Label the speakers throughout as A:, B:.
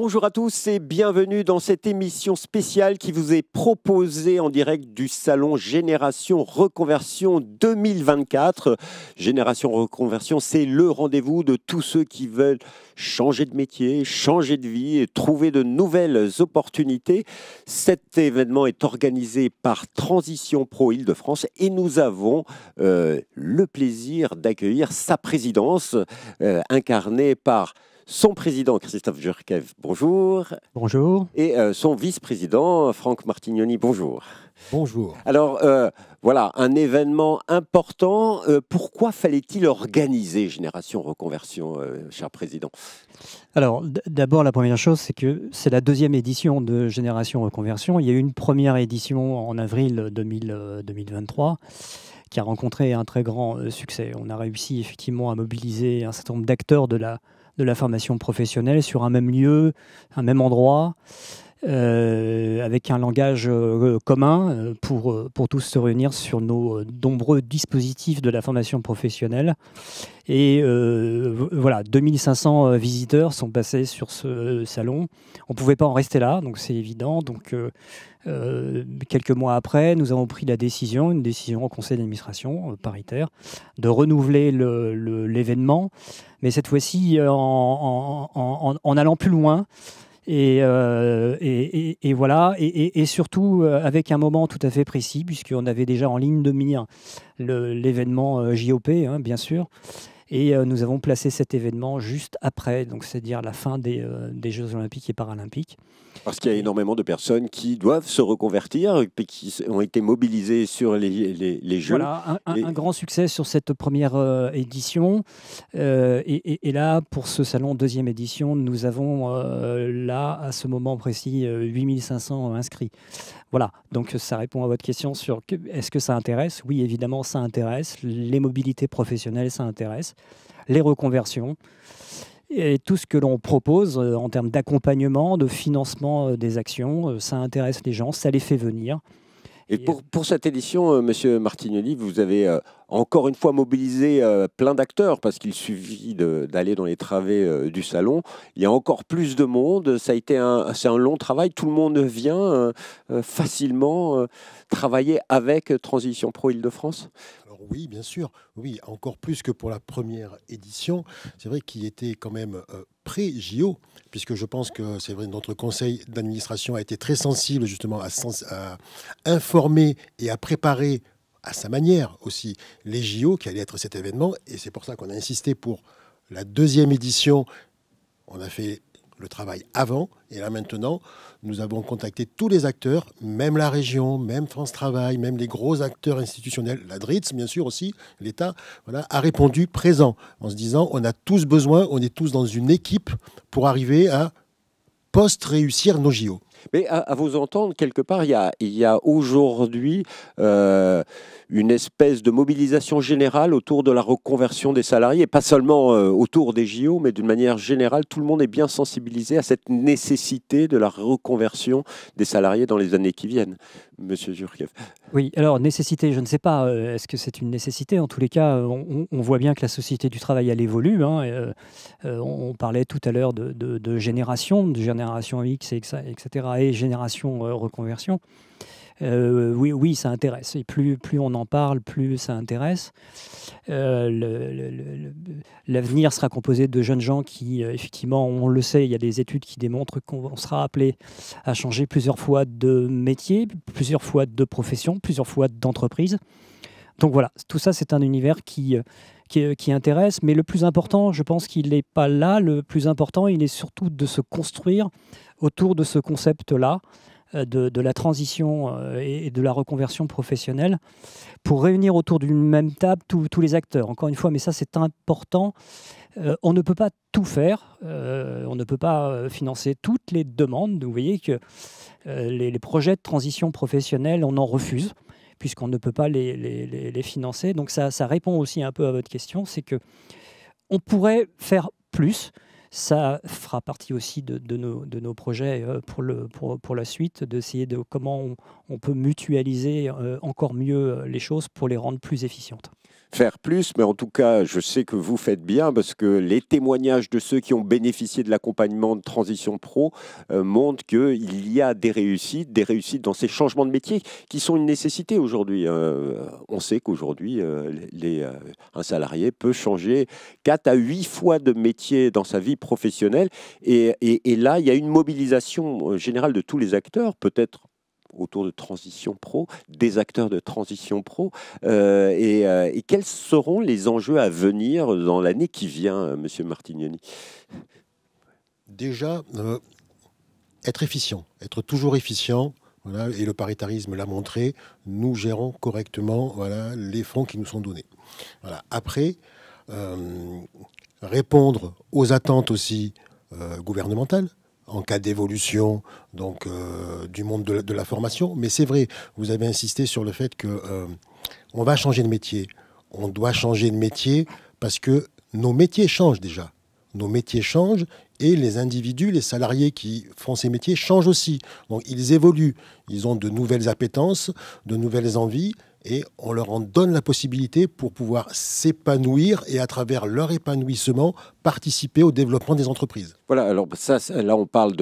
A: Bonjour à tous et bienvenue dans cette émission spéciale qui vous est proposée en direct du salon Génération Reconversion 2024. Génération Reconversion, c'est le rendez-vous de tous ceux qui veulent changer de métier, changer de vie et trouver de nouvelles opportunités. Cet événement est organisé par Transition Pro Île-de-France et nous avons le plaisir d'accueillir sa présidence incarnée par son président, Christophe Djurkaev, bonjour.
B: Bonjour.
A: Et son vice-président, Franck Martignoni, bonjour.
B: Bonjour.
A: Alors, voilà, un événement important. Pourquoi fallait-il organiser Génération Reconversion, cher président?
B: Alors, d'abord, la première chose, c'est que c'est la deuxième édition de Génération Reconversion. Il y a eu une première édition en avril 2023 qui a rencontré un très grand succès. On a réussi effectivement à mobiliser un certain nombre d'acteurs de la formation professionnelle sur un même lieu, un même endroit, avec un langage commun pour tous se réunir sur nos nombreux dispositifs de la formation professionnelle. Et voilà, 2500 visiteurs sont passés sur ce salon. On ne pouvait pas en rester là, donc c'est évident. Donc, quelques mois après, nous avons pris une décision au conseil d'administration paritaire, de renouveler l'événement, mais cette fois-ci en allant plus loin. Et voilà, et surtout avec un moment tout à fait précis, puisqu'on avait déjà en ligne de mire l'événement JOP, hein, bien sûr. Et nous avons placé cet événement juste après, donc c'est-à-dire la fin des Jeux Olympiques et Paralympiques.
A: Parce qu'il y a énormément de personnes qui doivent se reconvertir et qui ont été mobilisées sur les Jeux.
B: Voilà, un grand succès sur cette première édition. Et là, pour ce salon deuxième édition, nous avons là, à ce moment précis, 8500 inscrits. Voilà, donc ça répond à votre question sur est-ce que ça intéresse? Oui, évidemment, ça intéresse. Les mobilités professionnelles, ça intéresse. Les reconversions. Et tout ce que l'on propose en termes d'accompagnement, de financement des actions, ça intéresse les gens, ça les fait venir.
A: Et pour cette édition, Monsieur Martignoni, vous avez encore une fois mobilisé plein d'acteurs parce qu'il suffit d'aller dans les travées du salon. Il y a encore plus de monde. C'est un long travail. Tout le monde vient facilement travailler avec Transition Pro Île-de-France.
C: Oui, bien sûr. Oui, encore plus que pour la première édition. C'est vrai qu'il était quand même pré-JO, puisque je pense que c'est vrai notre conseil d'administration a été très sensible justement à informer et à préparer à sa manière aussi les JO qui allaient être cet événement. Et c'est pour ça qu'on a insisté pour la deuxième édition. On a fait le travail avant, et là maintenant, nous avons contacté tous les acteurs, même la région, même France Travail, même les gros acteurs institutionnels, la DRITS bien sûr aussi, l'État, voilà, a répondu présent, en se disant on a tous besoin, on est tous dans une équipe pour arriver à post-réussir nos JO.
A: Mais à vous entendre, quelque part, il y a aujourd'hui une espèce de mobilisation générale autour de la reconversion des salariés, et pas seulement autour des JO, mais d'une manière générale, tout le monde est bien sensibilisé à cette nécessité de la reconversion des salariés dans les années qui viennent. Monsieur Djurkaev.
B: Oui, alors nécessité, je ne sais pas, est-ce que c'est une nécessité? En tous les cas, on voit bien que la société du travail, elle évolue. Hein, on parlait tout à l'heure de génération X, etc., et génération reconversion. Oui, ça intéresse. Et plus on en parle, plus ça intéresse. L'avenir sera composé de jeunes gens qui, effectivement, on le sait, il y a des études qui démontrent qu'on sera appelé à changer plusieurs fois de métier, plusieurs fois de profession, plusieurs fois d'entreprise. Donc voilà, tout ça, c'est un univers qui intéresse. Mais le plus important, je pense qu'il n'est pas là. Le plus important, il est surtout de se construire autour de ce concept-là, de la transition et de la reconversion professionnelle, pour réunir autour d'une même table tous les acteurs. Encore une fois, mais ça c'est important, on ne peut pas tout faire, on ne peut pas financer toutes les demandes. Vous voyez que les projets de transition professionnelle, on en refuse, puisqu'on ne peut pas les financer. Donc ça répond aussi un peu à votre question, c'est qu'on pourrait faire plus Ça fera partie aussi de nos projets pour la suite, d'essayer de comment on peut mutualiser encore mieux les choses pour les rendre plus efficientes.
A: Faire plus, mais en tout cas, je sais que vous faites bien parce que les témoignages de ceux qui ont bénéficié de l'accompagnement de Transition Pro montrent qu'il y a des réussites dans ces changements de métier qui sont une nécessité aujourd'hui. On sait qu'aujourd'hui, un salarié peut changer 4 à 8 fois de métier dans sa vie professionnelle et là, il y a une mobilisation générale de tous les acteurs, peut-être autour de Transition Pro, des acteurs de Transition Pro. Et quels seront les enjeux à venir dans l'année qui vient, Monsieur Martignoni?
C: Déjà, être efficient, être toujours efficient. Voilà, et le paritarisme l'a montré, nous gérons correctement, voilà, les fonds qui nous sont donnés. Voilà. Après, répondre aux attentes aussi gouvernementales, en cas d'évolution donc du monde de la formation. Mais c'est vrai, vous avez insisté sur le fait que on va changer de métier. On doit changer de métier parce que nos métiers changent déjà. Nos métiers changent et les individus, les salariés qui font ces métiers changent aussi. Donc ils évoluent, ils ont de nouvelles appétences, de nouvelles envies et on leur en donne la possibilité pour pouvoir s'épanouir et à travers leur épanouissement, participer au développement des entreprises.
A: Voilà, alors ça, là on parle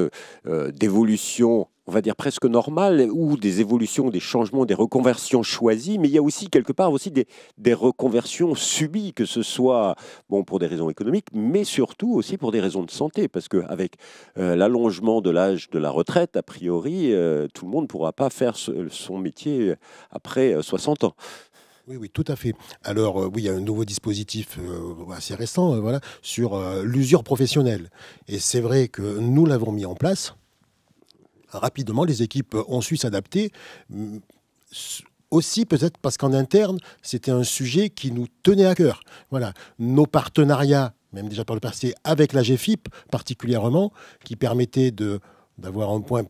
A: d'évolution, on va dire presque normale, ou des évolutions, des changements, des reconversions choisies, mais il y a aussi quelque part aussi des reconversions subies, que ce soit bon, pour des raisons économiques, mais surtout aussi pour des raisons de santé, parce qu'avec l'allongement de l'âge de la retraite, a priori, tout le monde ne pourra pas faire son métier après 60 ans.
C: Oui, oui, tout à fait. Alors, oui, il y a un nouveau dispositif assez récent voilà, sur l'usure professionnelle. Et c'est vrai que nous l'avons mis en place. Rapidement, les équipes ont su s'adapter. Aussi, peut-être parce qu'en interne, c'était un sujet qui nous tenait à cœur. Voilà, nos partenariats, même déjà par le passé, avec la GFIP particulièrement, qui permettaient d'avoir un point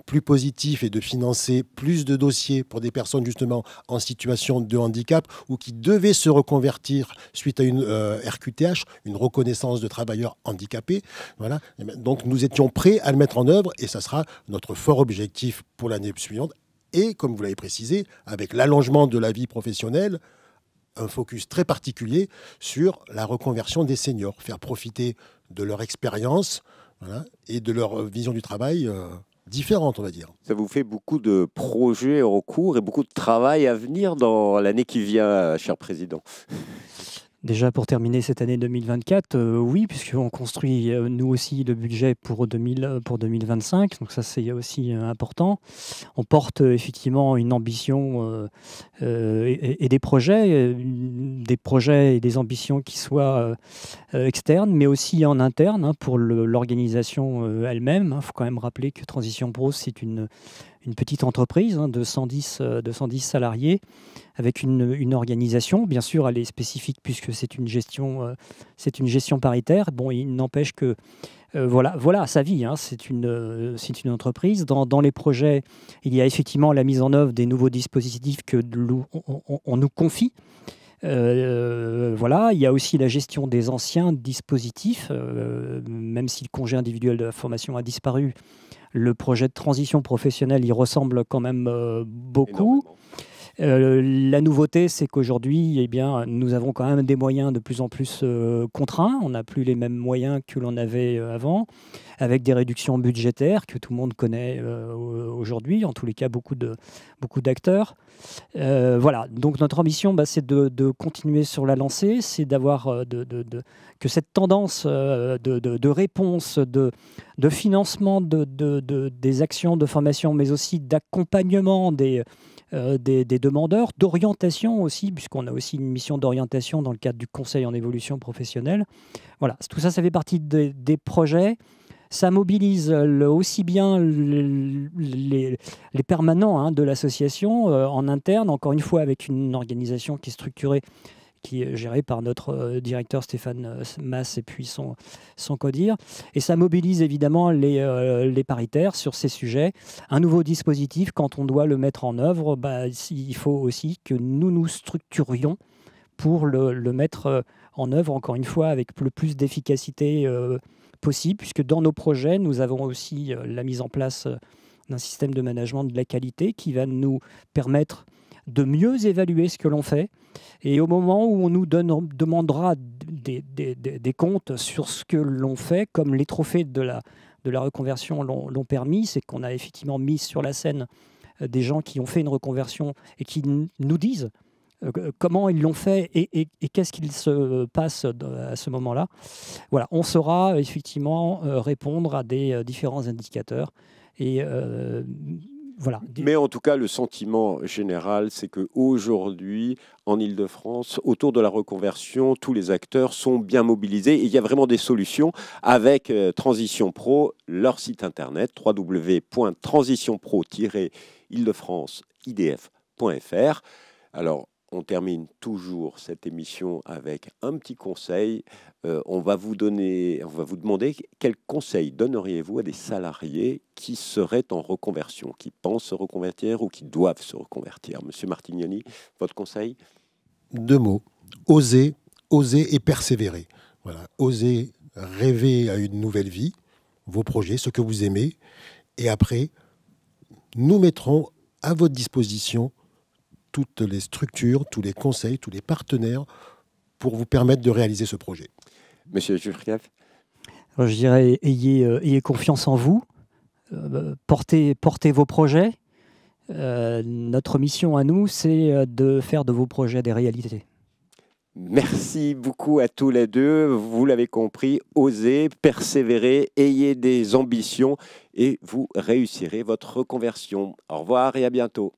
C: plus positif et de financer plus de dossiers pour des personnes justement en situation de handicap ou qui devaient se reconvertir suite à une RQTH, une reconnaissance de travailleurs handicapés. Voilà. Donc nous étions prêts à le mettre en œuvre et ça sera notre fort objectif pour l'année suivante. Et comme vous l'avez précisé, avec l'allongement de la vie professionnelle, un focus très particulier sur la reconversion des seniors, faire profiter de leur expérience, voilà, et de leur vision du travail différente, on va dire.
A: Ça vous fait beaucoup de projets en cours et beaucoup de travail à venir dans l'année qui vient, cher président.
B: Déjà pour terminer cette année 2024, oui, puisqu'on construit nous aussi le budget pour 2025, donc ça c'est aussi important. On porte effectivement une ambition et des projets et des ambitions qui soient externes, mais aussi en interne pour l'organisation elle-même. Il faut quand même rappeler que Transition Pro, c'est une petite entreprise de 110 salariés avec une organisation. Bien sûr, elle est spécifique puisque c'est une gestion paritaire. Bon, il n'empêche que voilà sa vie. C'est une entreprise. Dans les projets, il y a effectivement la mise en œuvre des nouveaux dispositifs que on nous confie. Voilà, il y a aussi la gestion des anciens dispositifs, même si le congé individuel de la formation a disparu. Le projet de transition professionnelle y ressemble quand même beaucoup. La nouveauté, c'est qu'aujourd'hui, eh bien, nous avons quand même des moyens de plus en plus contraints. On n'a plus les mêmes moyens que l'on avait avant, avec des réductions budgétaires que tout le monde connaît aujourd'hui, en tous les cas beaucoup d'acteurs. Voilà, donc notre ambition, c'est de continuer sur la lancée, c'est d'avoir que cette tendance de réponse, de financement des actions de formation, mais aussi d'accompagnement des demandeurs, d'orientation aussi, puisqu'on a aussi une mission d'orientation dans le cadre du conseil en évolution professionnelle. Voilà, tout ça, ça fait partie des projets. Ça mobilise aussi bien les permanents de l'association en interne, encore une fois avec une organisation qui est structurée, qui est géré par notre directeur Stéphane Masse et puis son CODIR. Et ça mobilise évidemment les paritaires sur ces sujets. Un nouveau dispositif, quand on doit le mettre en œuvre, il faut aussi que nous nous structurions pour le mettre en œuvre, encore une fois, avec le plus d'efficacité possible, puisque dans nos projets, nous avons aussi la mise en place d'un système de management de la qualité qui va nous permettre de mieux évaluer ce que l'on fait. Et au moment où on nous demandera des comptes sur ce que l'on fait, comme les trophées de la reconversion l'ont permis, c'est qu'on a effectivement mis sur la scène des gens qui ont fait une reconversion et qui nous disent comment ils l'ont fait et qu'est-ce qu'il se passe à ce moment-là. Voilà, on saura effectivement répondre à des différents indicateurs. Et voilà.
A: Mais en tout cas, le sentiment général, c'est qu'aujourd'hui, en Île-de-France, autour de la reconversion, tous les acteurs sont bien mobilisés et il y a vraiment des solutions avec Transition Pro, leur site internet www.transitionpro-ile-de-france-idf.fr. Alors, on termine toujours cette émission avec un petit conseil. On va vous demander quel conseil donneriez-vous à des salariés qui seraient en reconversion, qui pensent se reconvertir ou qui doivent se reconvertir. Monsieur Martignoni, votre conseil?
C: 2 mots. Oser et persévérer. Voilà. Oser rêver à une nouvelle vie, vos projets, ce que vous aimez. Et après, nous mettrons à votre disposition toutes les structures, tous les conseils, tous les partenaires pour vous permettre de réaliser ce projet.
A: Monsieur Jurkiev?
B: Je dirais, ayez confiance en vous, portez vos projets. Notre mission à nous, c'est de faire de vos projets des réalités.
A: Merci beaucoup à tous les deux. Vous l'avez compris, osez, persévérez, ayez des ambitions et vous réussirez votre reconversion. Au revoir et à bientôt.